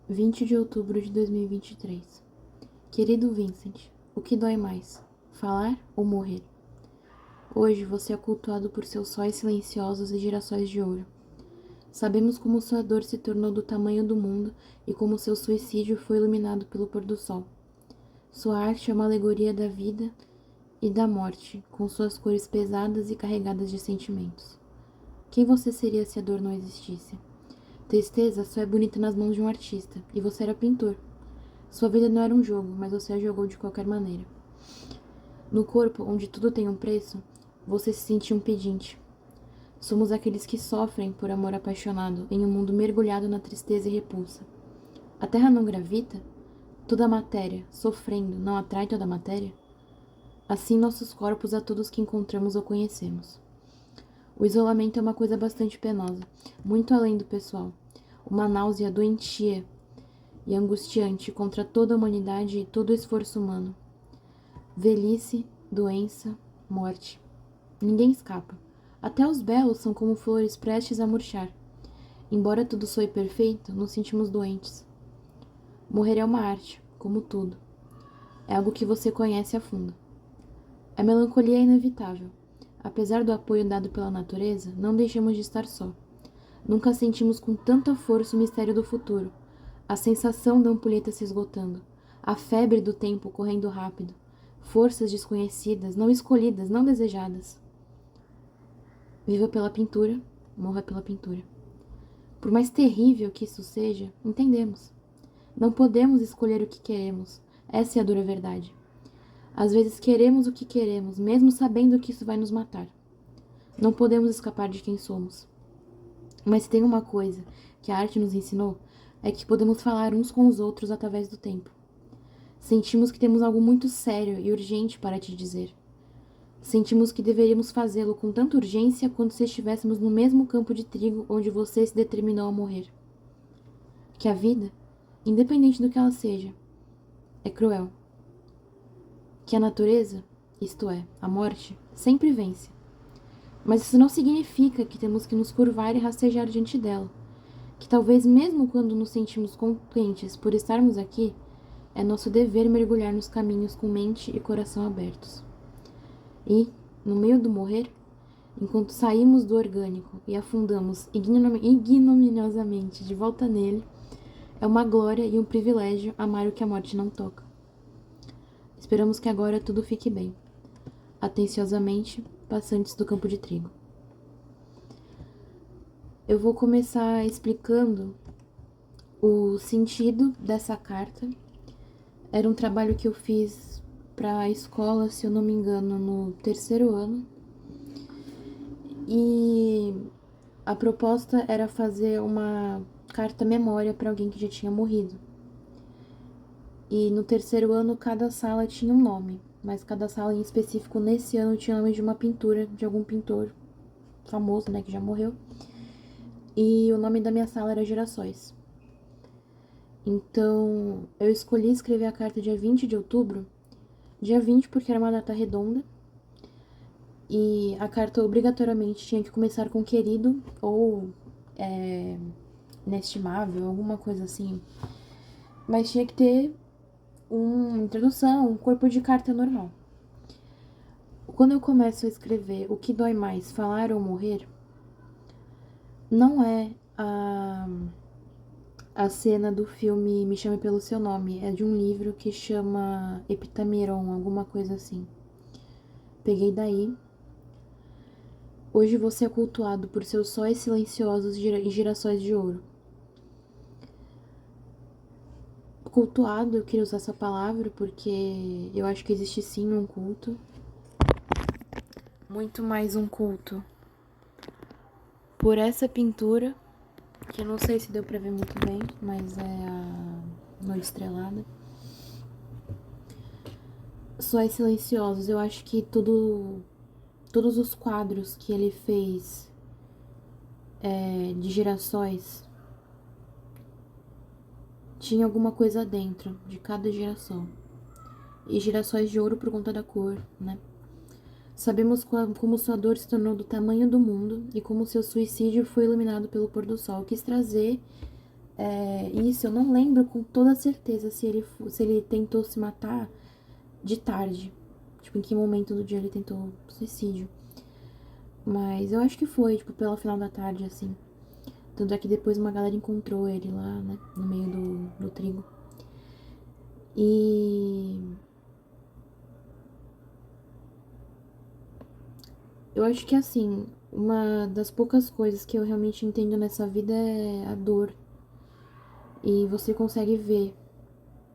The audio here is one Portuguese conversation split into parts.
20 de outubro de 2023. Querido Vincent, o que dói mais, falar ou morrer? Hoje você é cultuado por seus sóis silenciosos e girassóis de ouro. Sabemos como sua dor se tornou do tamanho do mundo e como seu suicídio foi iluminado pelo pôr do sol. Sua arte é uma alegoria da vida e da morte, com suas cores pesadas e carregadas de sentimentos. Quem você seria se a dor não existisse? Tristeza só é bonita nas mãos de um artista, e você era pintor. Sua vida não era um jogo, mas você a jogou de qualquer maneira. No corpo, onde tudo tem um preço, você se sentia um pedinte. Somos aqueles que sofrem por amor apaixonado em um mundo mergulhado na tristeza e repulsa. A Terra não gravita? Toda a matéria, sofrendo, não atrai toda a matéria? Assim nossos corpos a todos que encontramos ou conhecemos. O isolamento é uma coisa bastante penosa, muito além do pessoal. Uma náusea doentia e angustiante contra toda a humanidade e todo o esforço humano. Velhice, doença, morte. Ninguém escapa. Até os belos são como flores prestes a murchar. Embora tudo soe perfeito, nos sentimos doentes. Morrer é uma arte, como tudo. É algo que você conhece a fundo. A melancolia é inevitável. Apesar do apoio dado pela natureza, não deixamos de estar só. Nunca sentimos com tanta força o mistério do futuro, a sensação da ampulheta se esgotando, a febre do tempo correndo rápido, forças desconhecidas, não escolhidas, não desejadas. Viva pela pintura, morra pela pintura. Por mais terrível que isso seja, entendemos. Não podemos escolher o que queremos, essa é a dura verdade. Às vezes queremos o que queremos, mesmo sabendo que isso vai nos matar. Não podemos escapar de quem somos. Mas se tem uma coisa que a arte nos ensinou, é que podemos falar uns com os outros através do tempo. Sentimos que temos algo muito sério e urgente para te dizer. Sentimos que deveríamos fazê-lo com tanta urgência quanto se estivéssemos no mesmo campo de trigo onde você se determinou a morrer. Que a vida, independente do que ela seja, é cruel. Que a natureza, isto é, a morte, sempre vence. Mas isso não significa que temos que nos curvar e rastejar diante dela. Que talvez mesmo quando nos sentimos contentes por estarmos aqui, é nosso dever mergulhar nos caminhos com mente e coração abertos. E, no meio do morrer, enquanto saímos do orgânico e afundamos ignominiosamente de volta nele, é uma glória e um privilégio amar o que a morte não toca. Esperamos que agora tudo fique bem. Atenciosamente, passantes do campo de trigo. Eu vou começar explicando o sentido dessa carta. Era um trabalho que eu fiz para a escola, se eu não me engano, no terceiro ano. E a proposta era fazer uma carta memória para alguém que já tinha morrido. E no terceiro ano, cada sala tinha um nome, mas cada sala em específico nesse ano tinha o nome de uma pintura, de algum pintor famoso, né, que já morreu. E o nome da minha sala era Girassóis. Então, eu escolhi escrever a carta dia 20 de outubro. Dia 20 porque era uma data redonda. E a carta obrigatoriamente tinha que começar com querido ou inestimável, alguma coisa assim. Mas tinha que ter uma introdução, um corpo de carta normal. Quando eu começo a escrever o que dói mais, falar ou morrer, não é a cena do filme Me Chame Pelo Seu Nome. É de um livro que chama Epitameron, alguma coisa assim. Peguei daí. Hoje você é cultuado por seus sóis silenciosos e girassóis de ouro. Cultuado, eu queria usar essa palavra porque eu acho que existe sim um culto. Muito mais um culto por essa pintura, que eu não sei se deu pra ver muito bem, mas é a Noite Estrelada. Sóis silenciosos, eu acho que todos os quadros que ele fez de girassóis tinha alguma coisa dentro de cada girassol. E girassóis de ouro por conta da cor, né? Sabemos como sua dor se tornou do tamanho do mundo e como seu suicídio foi iluminado pelo pôr do sol. Eu quis trazer Isso eu não lembro com toda certeza se ele tentou se matar de tarde. Tipo, em que momento do dia ele tentou suicídio. Mas eu acho que foi, tipo, pelo final da tarde, assim. Tanto é que depois uma galera encontrou ele lá, né, no meio do trigo. E eu acho que, assim, uma das poucas coisas que eu realmente entendo nessa vida é a dor. E você consegue ver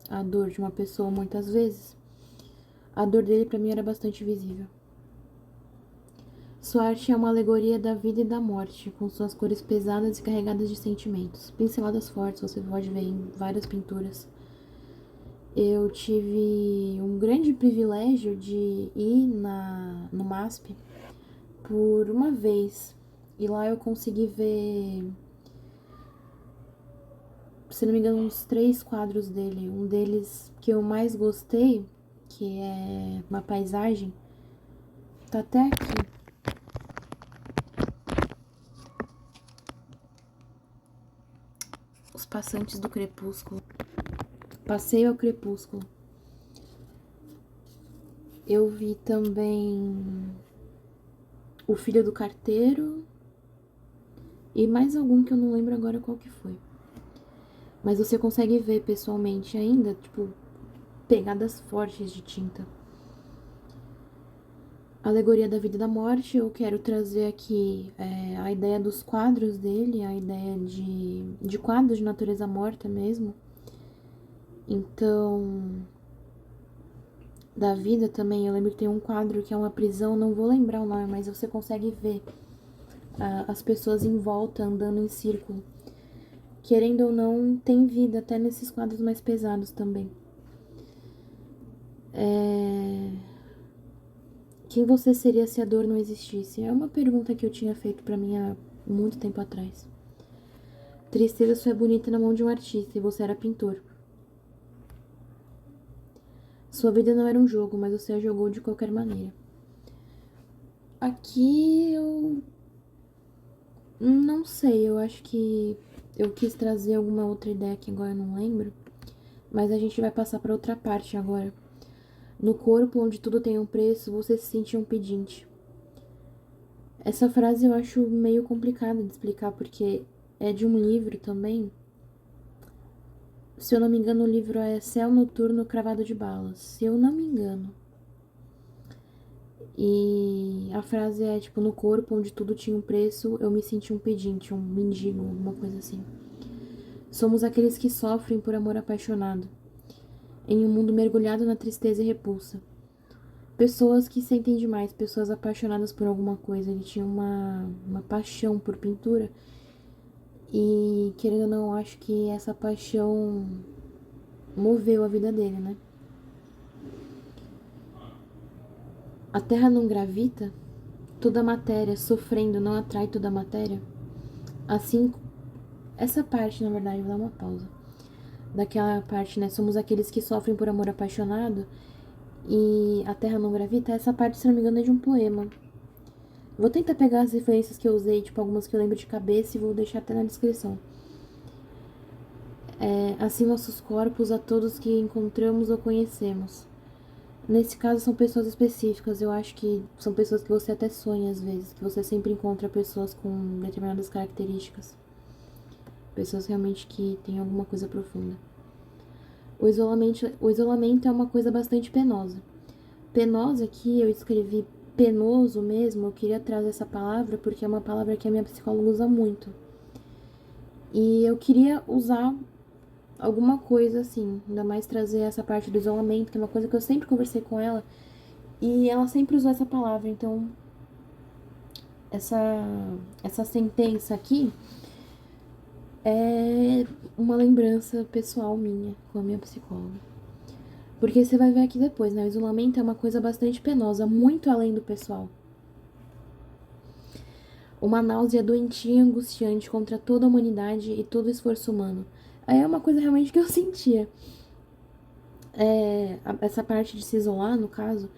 a dor de uma pessoa muitas vezes. A dor dele pra mim era bastante visível. Sua arte é uma alegoria da vida e da morte, com suas cores pesadas e carregadas de sentimentos. Pinceladas fortes, você pode ver em várias pinturas. Eu tive um grande privilégio de ir no MASP por uma vez. E lá eu consegui ver, se não me engano, uns 3 quadros dele. Um deles que eu mais gostei, que é uma paisagem, tá até aqui. Os Passantes do Crepúsculo. Passeio ao Crepúsculo. Eu vi também O Filho do Carteiro e mais algum que eu não lembro agora qual que foi. Mas você consegue ver pessoalmente ainda, tipo, pegadas fortes de tinta. Alegoria da Vida e da Morte, eu quero trazer aqui a ideia dos quadros dele, a ideia de quadros de natureza morta mesmo. Então, da vida também, eu lembro que tem um quadro que é uma prisão, não vou lembrar o nome, mas você consegue ver as pessoas em volta andando em círculo. Querendo ou não, tem vida até nesses quadros mais pesados também. Quem você seria se a dor não existisse? É uma pergunta que eu tinha feito pra mim há muito tempo atrás. Tristeza só é bonita na mão de um artista e você era pintor. Sua vida não era um jogo, mas você a jogou de qualquer maneira. Aqui eu não sei, eu acho que eu quis trazer alguma outra ideia que agora eu não lembro, mas a gente vai passar para outra parte agora. No corpo onde tudo tem um preço, você se sentia um pedinte. Essa frase eu acho meio complicada de explicar porque é de um livro também. Se eu não me engano, o livro é Céu Noturno Cravado de Balas. Se eu não me engano. E a frase é tipo: no corpo onde tudo tinha um preço, eu me senti um pedinte, um mendigo, alguma coisa assim. Somos aqueles que sofrem por amor apaixonado, em um mundo mergulhado na tristeza e repulsa. Pessoas que sentem demais, pessoas apaixonadas por alguma coisa. Ele tinha uma paixão por pintura. E, querendo ou não, acho que essa paixão moveu a vida dele, né? A Terra não gravita? Toda a matéria sofrendo não atrai toda a matéria? Assim, essa parte, na verdade, vou dar uma pausa. Daquela parte, né? Somos aqueles que sofrem por amor apaixonado e a Terra não gravita. Essa parte, se não me engano, é de um poema. Vou tentar pegar as referências que eu usei, tipo algumas que eu lembro de cabeça, e vou deixar até na descrição. Assim nossos corpos a todos que encontramos ou conhecemos. Nesse caso são pessoas específicas, eu acho que são pessoas que você até sonha às vezes, que você sempre encontra pessoas com determinadas características. Pessoas realmente que têm alguma coisa profunda. O isolamento é uma coisa bastante penosa. Penosa aqui eu escrevi penoso mesmo, eu queria trazer essa palavra porque é uma palavra que a minha psicóloga usa muito. E eu queria usar alguma coisa assim, ainda mais trazer essa parte do isolamento, que é uma coisa que eu sempre conversei com ela, e ela sempre usou essa palavra, então essa, essa sentença aqui é uma lembrança pessoal minha com a minha psicóloga. Porque você vai ver aqui depois, né? O isolamento é uma coisa bastante penosa, muito além do pessoal. Uma náusea doentia e angustiante contra toda a humanidade e todo o esforço humano. Aí é uma coisa realmente que eu sentia. Essa parte de se isolar, no caso,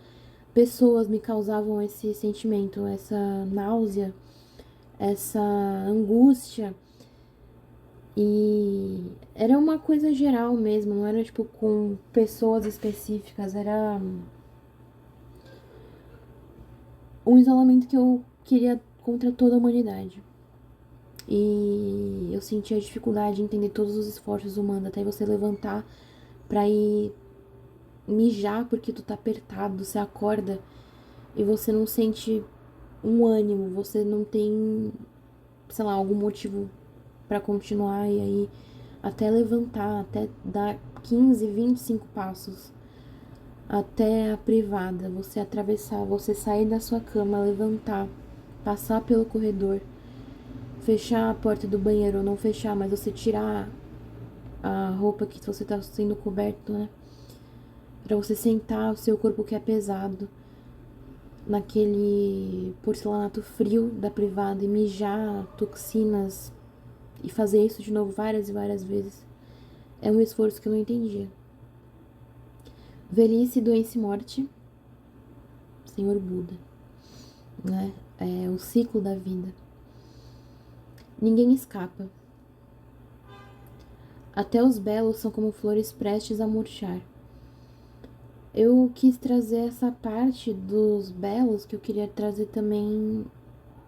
pessoas me causavam esse sentimento, essa náusea, essa angústia. E era uma coisa geral mesmo, não era tipo com pessoas específicas, era um isolamento que eu queria contra toda a humanidade. E eu sentia dificuldade de entender todos os esforços humanos, até você levantar pra ir mijar porque tu tá apertado, você acorda e você não sente um ânimo, você não tem, sei lá, algum motivo pra continuar e aí até levantar, até dar 15, 25 passos até a privada, você atravessar, você sair da sua cama, levantar, passar pelo corredor, fechar a porta do banheiro ou não fechar, mas você tirar a roupa que você tá sendo coberto, né? Pra você sentar o seu corpo que é pesado naquele porcelanato frio da privada e mijar toxinas e fazer isso de novo várias e várias vezes. É um esforço que eu não entendia. Velhice, doença e morte, Senhor Buda, né? É o ciclo da vida. Ninguém escapa. Até os belos são como flores prestes a murchar. Eu quis trazer essa parte dos belos que eu queria trazer também,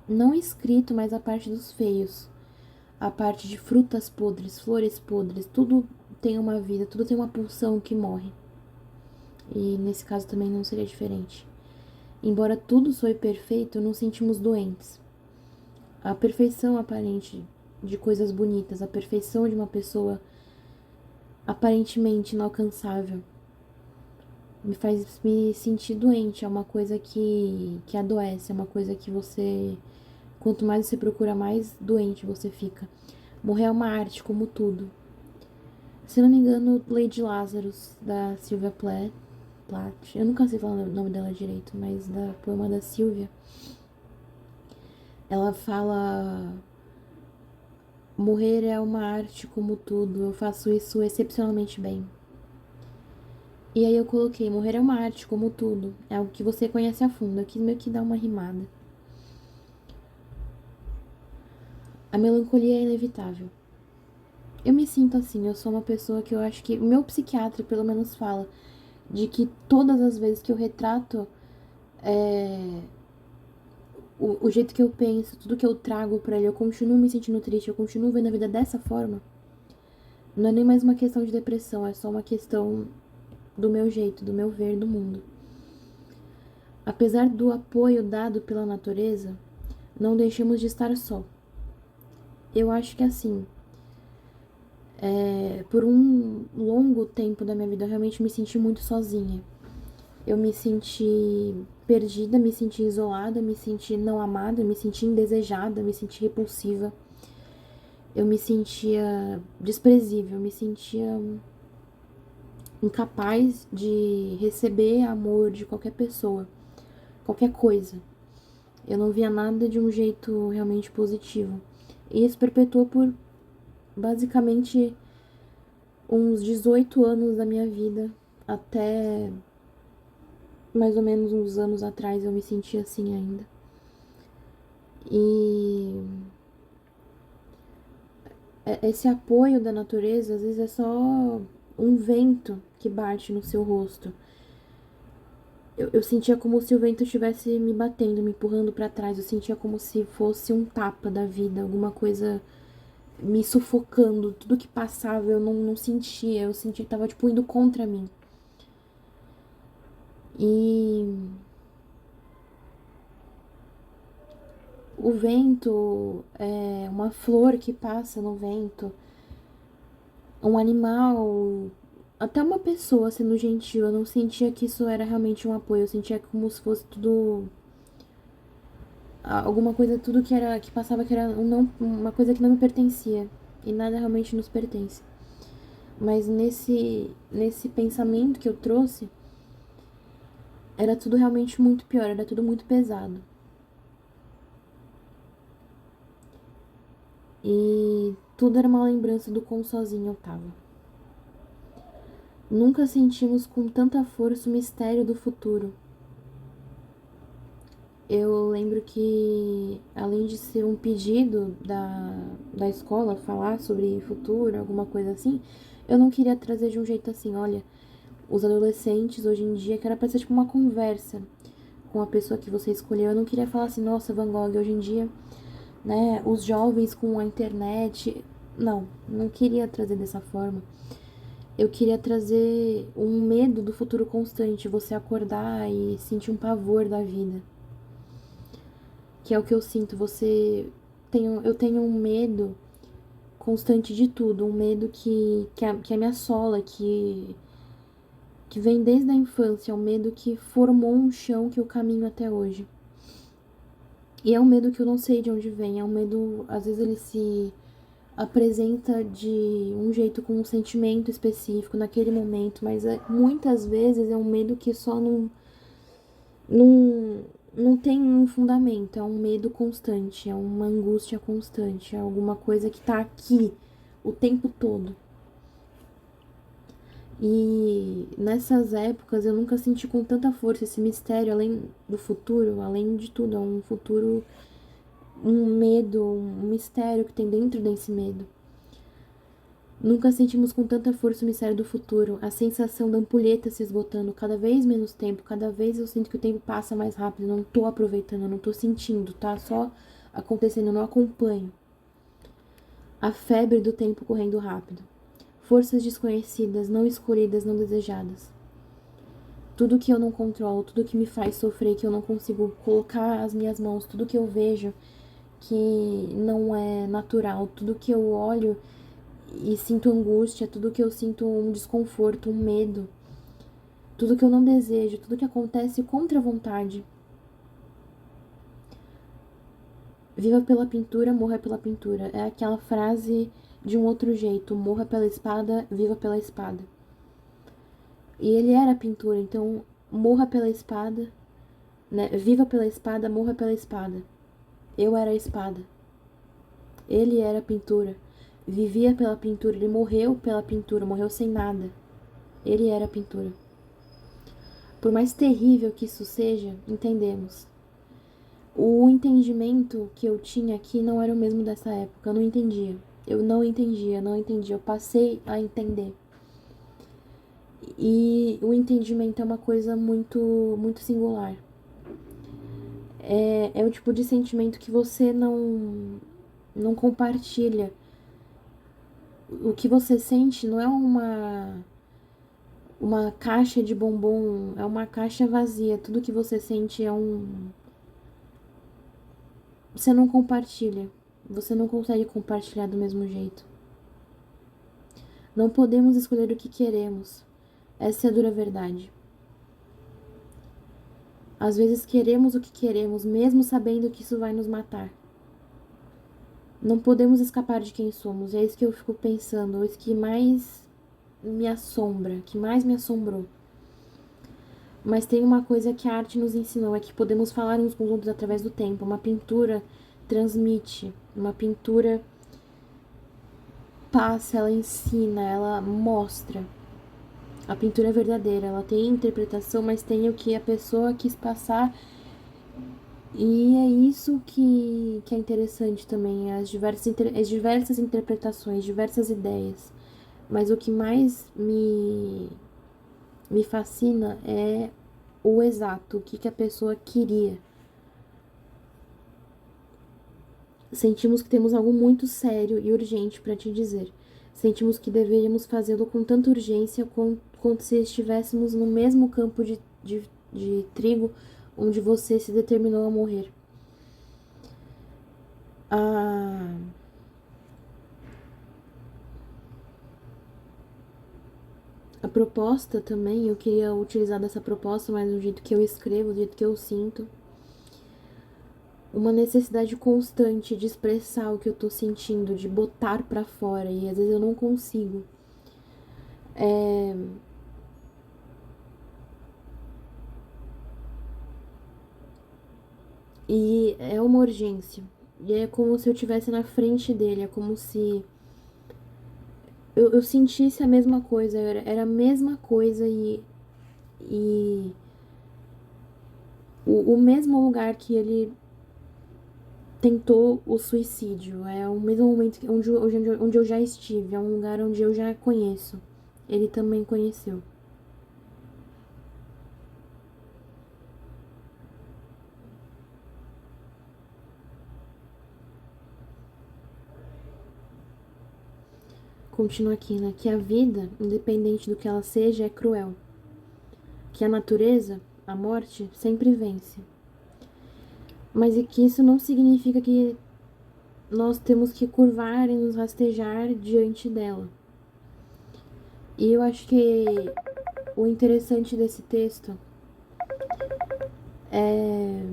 não escrito, mas a parte dos feios. A parte de frutas podres, flores podres, tudo tem uma vida, tudo tem uma pulsão que morre. E nesse caso também não seria diferente. Embora tudo soe perfeito, nos sentimos doentes. A perfeição aparente de coisas bonitas, a perfeição de uma pessoa aparentemente inalcançável, me faz me sentir doente. É uma coisa que adoece, é uma coisa que você, quanto mais você procura, mais doente você fica. Morrer é uma arte, como tudo. Se não me engano, Lady Lazarus, da Sylvia Plath, eu nunca sei falar o nome dela direito, mas da poema da Sylvia, ela fala: morrer é uma arte como tudo, eu faço isso excepcionalmente bem. E aí eu coloquei: morrer é uma arte como tudo, é algo que você conhece a fundo. Eu quis meio que dar uma rimada. A melancolia é inevitável. Eu me sinto assim, eu sou uma pessoa que eu acho que o meu psiquiatra pelo menos fala de que todas as vezes que eu retrato o jeito que eu penso, tudo que eu trago pra ele, eu continuo me sentindo triste, eu continuo vendo a vida dessa forma. Não é nem mais uma questão de depressão, é só uma questão do meu jeito, do meu ver do mundo. Apesar do apoio dado pela natureza, não deixemos de estar só. Eu acho que assim, por um longo tempo da minha vida, eu realmente me senti muito sozinha. Eu me senti perdida, me senti isolada, me senti não amada, me senti indesejada, me senti repulsiva. Eu me sentia desprezível, me sentia incapaz de receber amor de qualquer pessoa, qualquer coisa. Eu não via nada de um jeito realmente positivo. E isso perpetuou por basicamente uns 18 anos da minha vida, até mais ou menos uns anos atrás eu me sentia assim ainda. E esse apoio da natureza às vezes é só um vento que bate no seu rosto. Eu sentia como se o vento estivesse me batendo, me empurrando pra trás. Eu sentia como se fosse um tapa da vida, alguma coisa me sufocando. Tudo que passava eu não sentia. Eu sentia que tava, tipo, indo contra mim. E o vento é uma flor que passa no vento, um animal, até uma pessoa sendo gentil. Eu não sentia que isso era realmente um apoio. Eu sentia como se fosse tudo alguma coisa, tudo que passava que era uma coisa que não me pertencia e nada realmente nos pertence. Mas nesse pensamento que eu trouxe, era tudo realmente muito pior, era tudo muito pesado. E tudo era uma lembrança do quão sozinho eu tava. Nunca sentimos com tanta força o mistério do futuro. eu lembro que, além de ser um pedido da escola falar sobre futuro, alguma coisa assim, eu não queria trazer de um jeito assim, olha, os adolescentes hoje em dia, que era pra ser tipo uma conversa com a pessoa que você escolheu. Eu não queria falar assim, nossa, Van Gogh, hoje em dia, né, os jovens com a internet. Não, não queria trazer dessa forma. Eu queria trazer um medo do futuro constante, você acordar e sentir um pavor da vida. Que é o que eu sinto, eu tenho um medo constante de tudo, um medo que me assola, que vem desde a infância, um medo que formou um chão que eu caminho até hoje. E é um medo que eu não sei de onde vem, é um medo, às vezes ele se apresenta de um jeito com um sentimento específico naquele momento, mas muitas vezes é um medo que só não, não tem um fundamento, é um medo constante, é uma angústia constante, é alguma coisa que tá aqui o tempo todo. E nessas épocas eu nunca senti com tanta força esse mistério, além do futuro, além de tudo, é um futuro, um medo, um mistério que tem dentro desse medo. Nunca sentimos com tanta força o mistério do futuro, a sensação da ampulheta se esgotando, cada vez menos tempo, cada vez eu sinto que o tempo passa mais rápido, eu não tô aproveitando, eu não tô sentindo, tá só acontecendo, eu não acompanho. A febre do tempo correndo rápido. Forças desconhecidas, não escolhidas, não desejadas. Tudo que eu não controlo, tudo que me faz sofrer, que eu não consigo colocar as minhas mãos, tudo que eu vejo que não é natural, tudo que eu olho e sinto angústia, tudo que eu sinto um desconforto, um medo, tudo que eu não desejo, tudo que acontece contra a vontade. Viva pela pintura, morra pela pintura. É aquela frase de um outro jeito: morra pela espada, viva pela espada. E ele era pintura, então morra pela espada, né? Viva pela espada, morra pela espada. Eu era a espada. Ele era a pintura. Vivia pela pintura, ele morreu pela pintura, morreu sem nada. Ele era a pintura. Por mais terrível que isso seja, entendemos. O entendimento que eu tinha aqui não era o mesmo dessa época. Eu não entendia. Eu não entendia, não entendia. Eu passei a entender. E o entendimento é uma coisa muito, muito singular. É o tipo de sentimento que você não compartilha. O que você sente não é uma caixa de bombom, é uma caixa vazia. Tudo que você sente é você não compartilha. Você não consegue compartilhar do mesmo jeito. Não podemos escolher o que queremos. Essa é a dura verdade. Às vezes queremos o que queremos, mesmo sabendo que isso vai nos matar. Não podemos escapar de quem somos. É isso que eu fico pensando, é isso que mais me assombra, que mais me assombrou. Mas tem uma coisa que a arte nos ensinou, é que podemos falar uns com os outros através do tempo. Uma pintura transmite, uma pintura passa, ela ensina, ela mostra. A pintura é verdadeira, ela tem interpretação, mas tem o que a pessoa quis passar. E é isso que é interessante também, as diversas interpretações, diversas ideias. Mas o que mais me fascina é o exato, o que a pessoa queria. Sentimos que temos algo muito sério e urgente para te dizer. Sentimos que deveríamos fazê-lo com tanta urgência quanto se estivéssemos no mesmo campo de trigo onde você se determinou a morrer. A, a proposta também, eu queria utilizar dessa proposta, mas do jeito que eu escrevo, do jeito que eu sinto. Uma necessidade constante de expressar o que eu tô sentindo, de botar pra fora, e às vezes eu não consigo. É, e é uma urgência. E é como se eu estivesse na frente dele, é como se eu sentisse a mesma coisa, era a mesma coisa e o mesmo lugar que ele tentou o suicídio. É o mesmo momento onde eu já estive. É um lugar onde eu já conheço. Ele também conheceu. Continua aqui, né? Que a vida, independente do que ela seja, é cruel. Que a natureza, a morte, sempre vence. Mas é que isso não significa que nós temos que curvar e nos rastejar diante dela. E eu acho que o interessante desse texto é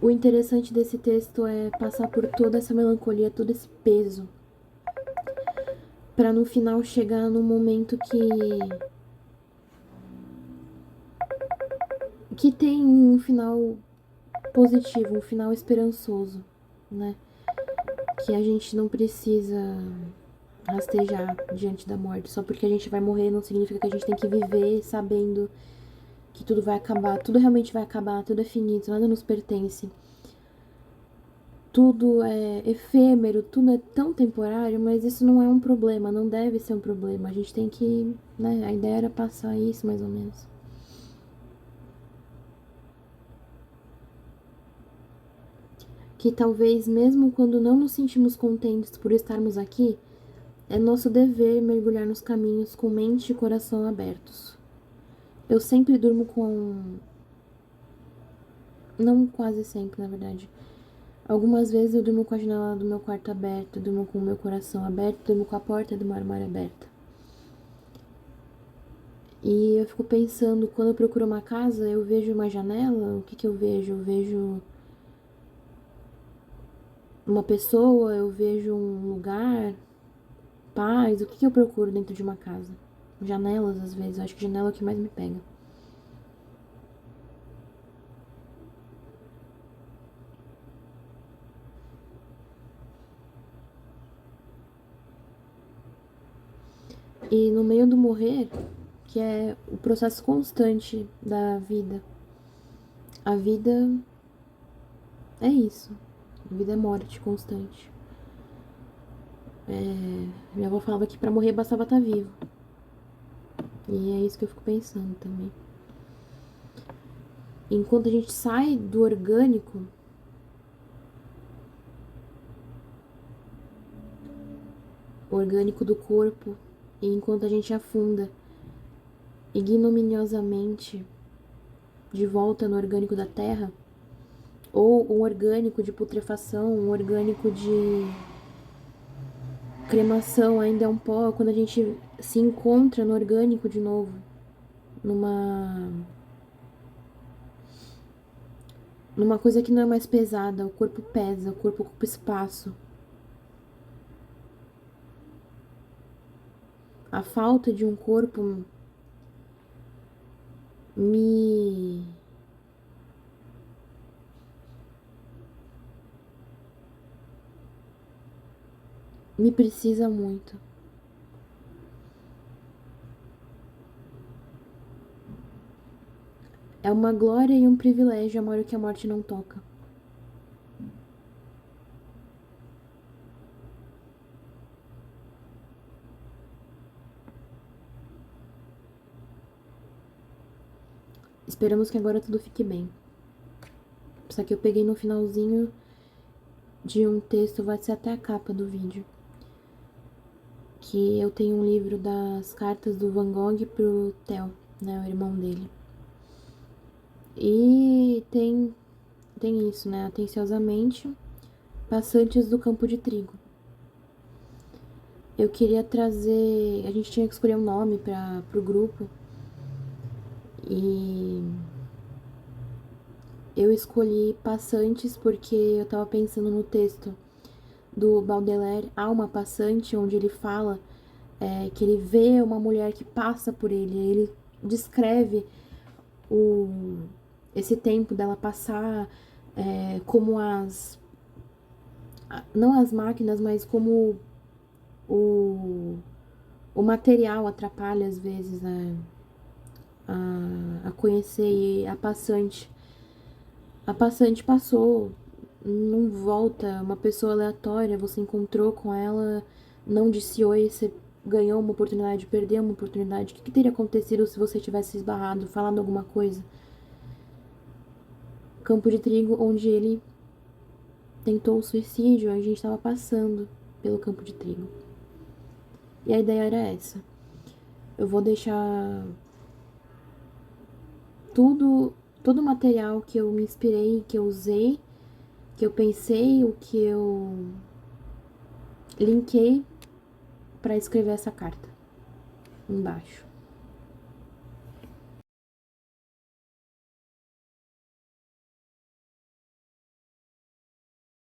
o interessante desse texto é passar por toda essa melancolia, todo esse peso, para no final chegar num momento que tem um final positivo, um final esperançoso, né? Que a gente não precisa rastejar diante da morte. Só porque a gente vai morrer não significa que a gente tem que viver sabendo que tudo vai acabar, tudo realmente vai acabar, tudo é finito, nada nos pertence. Tudo é efêmero, tudo é tão temporário, mas isso não é um problema, não deve ser um problema. A gente tem que, né, a ideia era passar isso mais ou menos. Que talvez mesmo quando não nos sentimos contentes por estarmos aqui, é nosso dever mergulhar nos caminhos com mente e coração abertos. Eu sempre durmo com. Não quase sempre, na verdade. Algumas vezes eu durmo com a janela do meu quarto aberta, durmo com o meu coração aberto, durmo com a porta do meu armário aberta. E eu fico pensando, quando eu procuro uma casa, eu vejo uma janela, o que que eu vejo? Eu vejo uma pessoa, eu vejo um lugar, paz, o que que eu procuro dentro de uma casa? Janelas, às vezes, eu acho que janela é o que mais me pega. E no meio do morrer, que é o processo constante da vida, a vida é isso. A vida é morte constante. Minha avó falava que pra morrer bastava estar vivo. E é isso que eu fico pensando também. Enquanto a gente sai do orgânico do corpo, e enquanto a gente afunda ignominiosamente de volta no orgânico da terra, ou um orgânico de putrefação, um orgânico de cremação ainda é um pó, quando a gente se encontra no orgânico de novo, numa coisa que não é mais pesada, o corpo pesa, o corpo ocupa espaço. A falta de um corpo me me precisa muito. É uma glória e um privilégio amar o que a morte não toca. Esperamos que agora tudo fique bem. Só que eu peguei no finalzinho de um texto, vai ser até a capa do vídeo. Que eu tenho um livro das cartas do Van Gogh pro Theo, né, o irmão dele. E tem isso, né, atenciosamente, passantes do campo de trigo. Eu queria trazer, a gente tinha que escolher um nome pro grupo. E eu escolhi passantes porque eu tava pensando no texto do Baudelaire, Alma Passante, onde ele fala que ele vê uma mulher que passa por ele. Ele descreve esse tempo dela passar, como não as máquinas, mas como o, o material atrapalha às vezes a conhecer. E a passante. A passante passou, não volta, uma pessoa aleatória, você encontrou com ela, não disse oi, você ganhou uma oportunidade, perdeu uma oportunidade. O que teria acontecido se você tivesse esbarrado, falado alguma coisa? Campo de Trigo, onde ele tentou o suicídio, a gente estava passando pelo Campo de Trigo. E a ideia era essa. Eu vou deixar todo o material que eu me inspirei, que eu usei, que eu pensei, o que eu linkei para escrever essa carta embaixo.